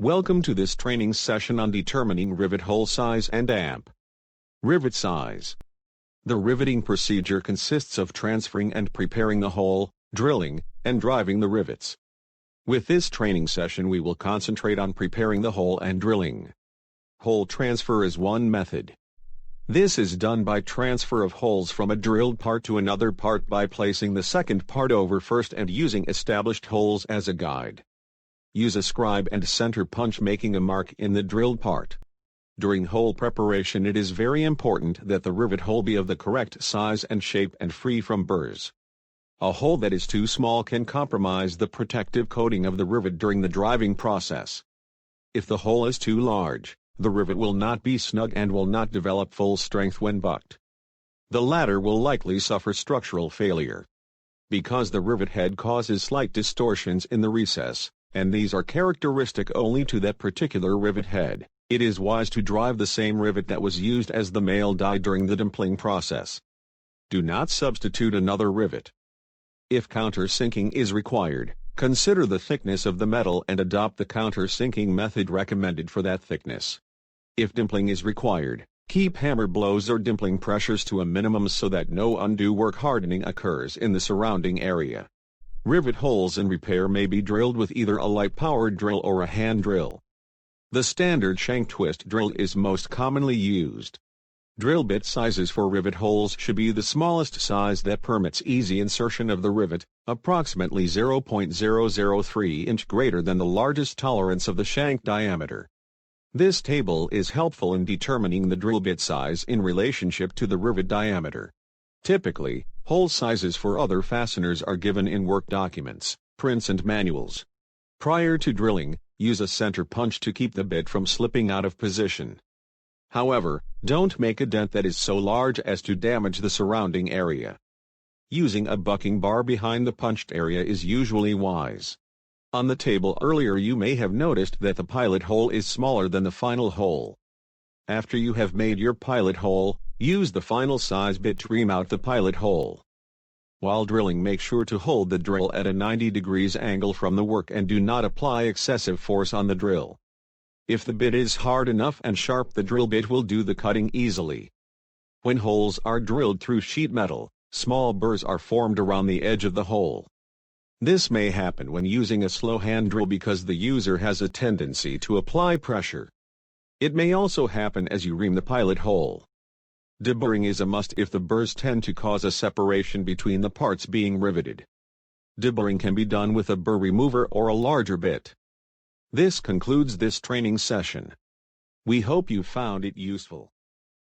Welcome to this training session on determining rivet hole size and amp. Rivet size. The riveting procedure consists of transferring and preparing the hole, drilling, and driving the rivets. With this training session we will concentrate on preparing the hole and drilling. Hole transfer is one method. This is done by transfer of holes from a drilled part to another part by placing the second part over first and using established holes as a guide. Use a scribe and center punch making a mark in the drilled part. During hole preparation it is very important that the rivet hole be of the correct size and shape and free from burrs. A hole that is too small can compromise the protective coating of the rivet during the driving process. If the hole is too large, the rivet will not be snug and will not develop full strength when bucked. The latter will likely suffer structural failure. Because the rivet head causes slight distortions in the recess, and these are characteristic only to that particular rivet head, it is wise to drive the same rivet that was used as the male die during the dimpling process. Do not substitute another rivet. If countersinking is required, consider the thickness of the metal and adopt the countersinking method recommended for that thickness. If dimpling is required, keep hammer blows or dimpling pressures to a minimum so that no undue work hardening occurs in the surrounding area. Rivet holes in repair may be drilled with either a light-powered drill or a hand drill. The standard shank twist drill is most commonly used. Drill bit sizes for rivet holes should be the smallest size that permits easy insertion of the rivet, approximately 0.003 inch greater than the largest tolerance of the shank diameter. This table is helpful in determining the drill bit size in relationship to the rivet diameter. Typically, hole sizes for other fasteners are given in work documents, prints and manuals. Prior to drilling, use a center punch to keep the bit from slipping out of position. However, don't make a dent that is so large as to damage the surrounding area. Using a bucking bar behind the punched area is usually wise. On the table earlier you may have noticed that the pilot hole is smaller than the final hole. After you have made your pilot hole, use the final size bit to ream out the pilot hole. While drilling, make sure to hold the drill at a 90 degrees angle from the work and do not apply excessive force on the drill. If the bit is hard enough and sharp, the drill bit will do the cutting easily. When holes are drilled through sheet metal, small burrs are formed around the edge of the hole. This may happen when using a slow hand drill because the user has a tendency to apply pressure. It may also happen as you ream the pilot hole. Deburring is a must if the burrs tend to cause a separation between the parts being riveted. Deburring can be done with a burr remover or a larger bit. This concludes this training session. We hope you found it useful.